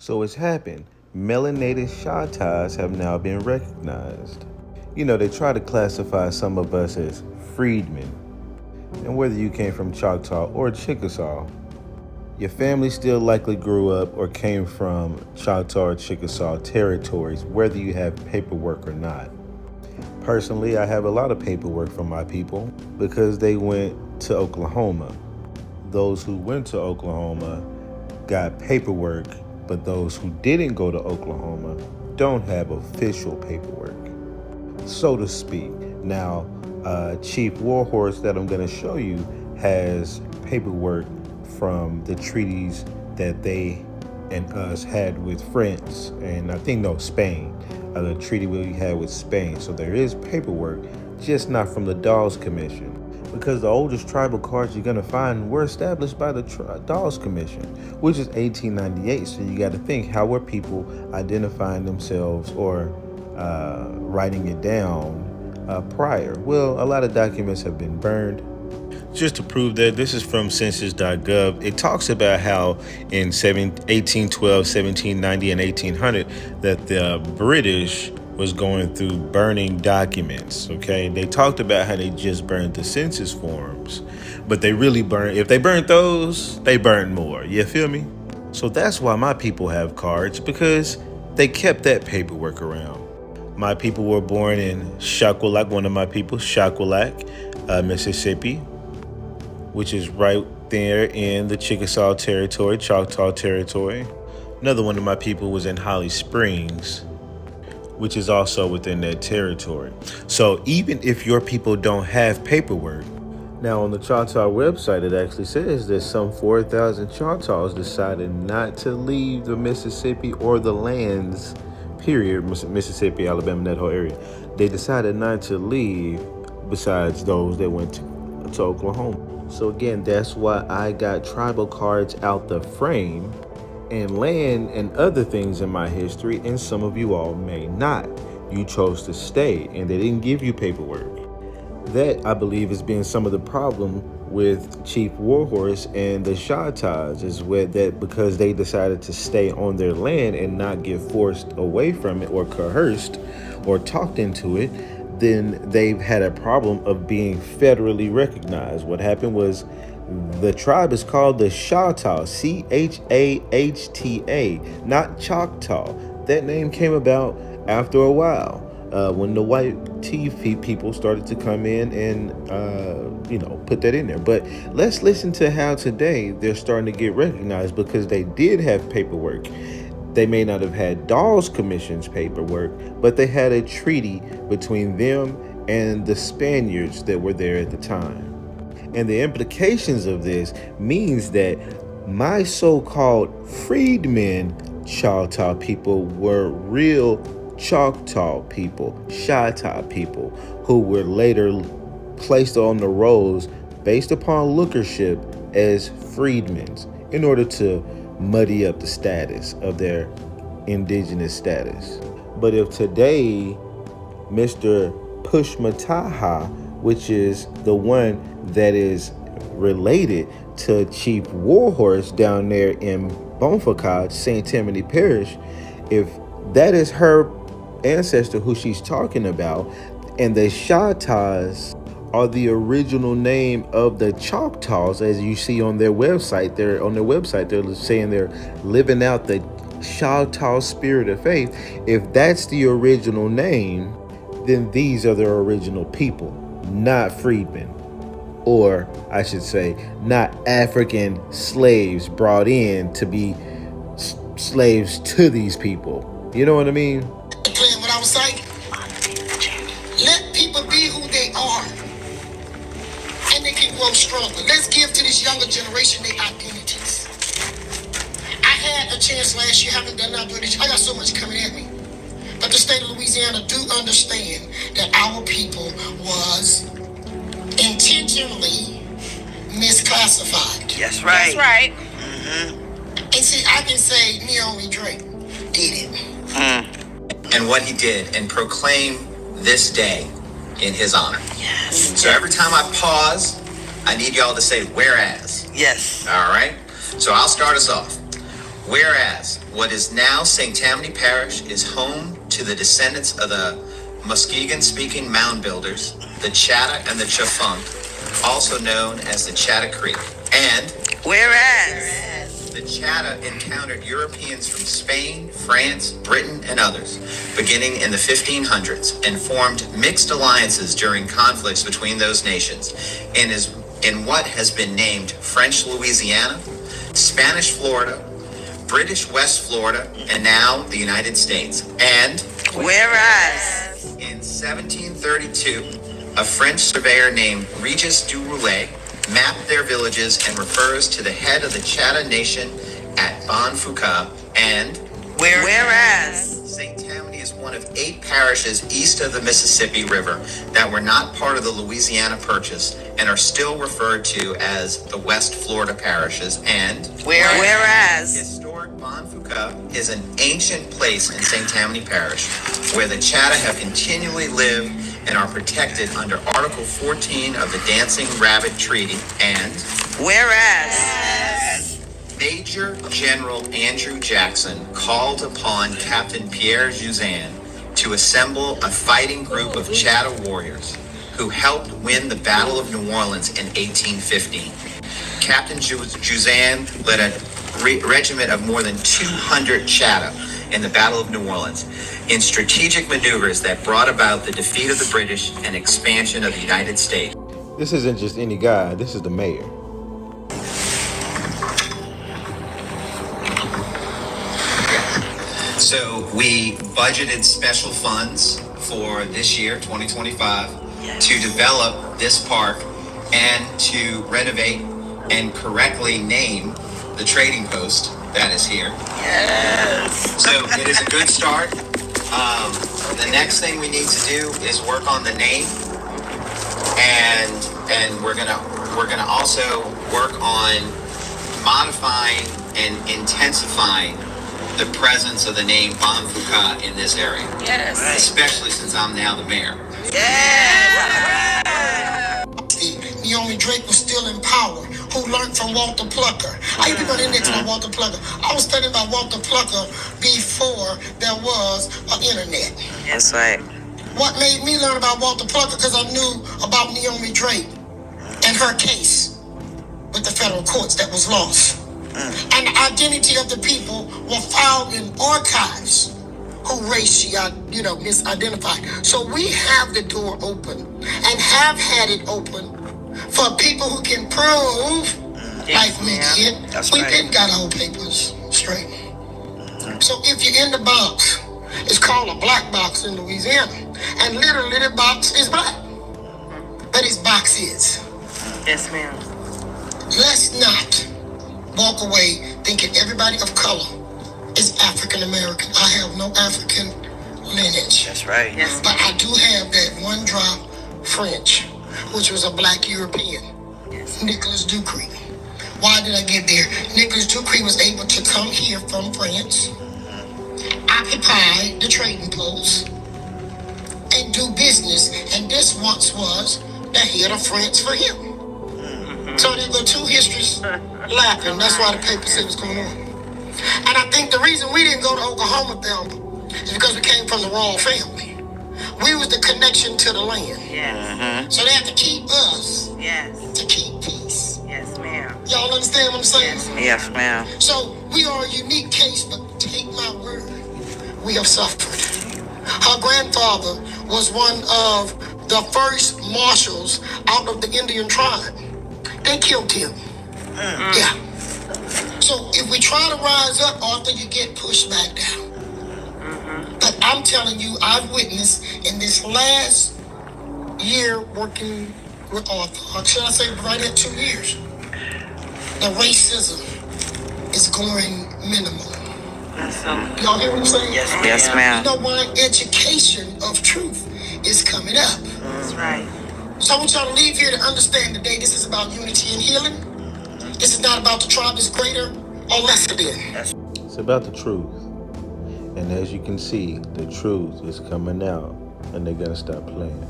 So it's happened. Melanated Choctaws have now been recognized. You know, they try to classify some of us as freedmen. And whether you came from Choctaw or Chickasaw, your family still likely grew up or came from Choctaw or Chickasaw territories, whether you have paperwork or not. Personally, I have a lot of paperwork from my people because they went to Oklahoma. Those who went to Oklahoma got paperwork, but those who didn't go to Oklahoma don't have official paperwork, so to speak. Now, Chief Warhorse that I'm going to show you has paperwork from the treaties that they and us had with France, and I think Spain, the treaty we had with Spain. So there is paperwork, just not from the Dawes Commission, because the oldest tribal cards you're gonna find were established by the Dawes Commission, which is 1898. So you got to think, how were people identifying themselves or writing it down prior? Well, a lot of documents have been burned. Just to prove that, this is from census.gov. It talks about how in 1812, 1790, and 1800 that the British was going through burning documents, okay? They talked about how they just burned the census forms, but they really burned, if they burnt those, they burned more, you feel me? So that's why my people have cards, because they kept that paperwork around. My people were born in Shaquelak, one of my people, Shaquelak, Mississippi, which is right there in the Chickasaw territory, Choctaw territory. Another one of my people was in Holly Springs, which is also within that territory. So even if your people don't have paperwork, now on the Choctaw website, it actually says that some 4,000 Choctaws decided not to leave the Mississippi or the lands, period, Mississippi, Alabama, that whole area. They decided not to leave, besides those that went to Oklahoma. So again, that's why I got tribal cards out the frame, and land and other things in my history, and some of you all may not. You chose to stay, and they didn't give you paperwork. That, I believe, has been some of the problem with Chief Warhorse and the Choctaws, is with that, because they decided to stay on their land and not get forced away from it or coerced or talked into it, then they've had a problem of being federally recognized. What happened was, the tribe is called the Chahta, Chahta, not Choctaw. That name came about after a while, when the white tea people started to come in and, put that in there. But let's listen to how today they're starting to get recognized, because they did have paperwork. They may not have had Dawes Commission's paperwork, but they had a treaty between them and the Spaniards that were there at the time. And the implications of this means that my so-called freedmen Choctaw people were real Choctaw people, Choctaw people, who were later placed on the rolls based upon lookership as freedmen in order to muddy up the status of their indigenous status. But if today Mr. Pushmataha, which is the one that is related to Chief Warhorse down there in Bonfacad, St. Tammany Parish, if that is her ancestor who she's talking about, and the Chahtas are the original name of the Choctaws, as you see on their website. They're saying they're living out the Choctaw spirit of faith. If that's the original name, then these are their original people, not freedmen, or I should say, not African slaves brought in to be slaves to these people. You know what I mean? Playing what I was saying. Let people be who they are, and they can grow stronger. Let's give to this younger generation their identities. I had a chance last year, haven't done nothing. I got so much coming at me. But the state of Louisiana do understand that our people was intentionally misclassified. That's right. That's right. Mm-hmm. And see, I can say Neomi Drake did it. And what he did, and proclaim this day in his honor. Yes. So every time I pause, I need y'all to say whereas. Yes. All right? So I'll start us off. Whereas what is now St. Tammany Parish is home to the descendants of the Muskegon-speaking mound builders, the Chatta and the Chafunk, also known as the Chatta Creek. And whereas the Chatta encountered Europeans from Spain, France, Britain, and others, beginning in the 1500s, and formed mixed alliances during conflicts between those nations, and is in what has been named French Louisiana, Spanish Florida, British West Florida, and now the United States. And whereas in 1732, a French surveyor named Regis du Roulet mapped their villages and refers to the head of the Chatta Nation at Bonfouca. And whereas St. Tammany is one of 8 parishes east of the Mississippi River that were not part of the Louisiana Purchase and are still referred to as the West Florida parishes. And whereas historic Bonfouca is an ancient place in St. Tammany Parish where the Chatta have continually lived and are protected under Article 14 of the Dancing Rabbit Treaty. And whereas Major General Andrew Jackson called upon Captain Pierre Juzan to assemble a fighting group of Chatta warriors who helped win the Battle of New Orleans in 1815. Captain Juzan led a regiment of more than 200 Chatta in the Battle of New Orleans in strategic maneuvers that brought about the defeat of the British and expansion of the United States. This isn't just any guy, this is the mayor. So we budgeted special funds for this year, 2025, to develop this park and to renovate and correctly name the trading post that is here. yes, So it is a good start. The next thing we need to do is work on the name, and we're gonna also work on modifying and intensifying the presence of the name Bonfouca in this area, yes, especially since I'm now the mayor. yes, Naomi Drake was still in power, who learned from Walter Plucker. I even got index on Walter Plucker. I was studying about Walter Plucker before there was an internet. that's right. What made me learn about Walter Plucker? Because I knew about Naomi Drake and her case with the federal courts that was lost. And the identity of the people were found in archives who race she, misidentified. So we have the door open and have had it open for people who can prove, like we did, That's we right. didn't got our papers straight. So if you're in the box, it's called a black box in Louisiana, and literally the box is black, but its box is. Yes, ma'am. Let's not walk away thinking everybody of color is African American. I have no African lineage. That's right. Yes, But I do have that one drop French, which was a black European, Nicholas Ducree. Why did I get there? Nicholas Ducree was able to come here from France, occupy the trading post, and do business. And this once was the head of France for him. So there were two histories laughing. That's why the paper said what's going on. And I think the reason we didn't go to Oklahoma them is because we came from the wrong family. We was the connection to the land. yes, So they had to keep us yes, to keep peace. yes, ma'am. Y'all understand what I'm saying? Yes, ma'am. So we are a unique case, but take my word, we have suffered. Her grandfather was one of the first marshals out of the Indian tribe. They killed him. Yeah. So if we try to rise up, Arthur, you get pushed back down. But I'm telling you, I've witnessed in this last year working with Arthur, or should I say right at 2 years, the racism is going minimal. Y'all hear what I'm saying? Yes, yes, You ma'am. know why? Education of truth is coming up. That's right. So I want y'all to leave here to understand today this is about unity and healing. This is not about the tribe is greater or lesser than. It's about the truth. And as you can see, the truth is coming out, and they're gonna stop playing.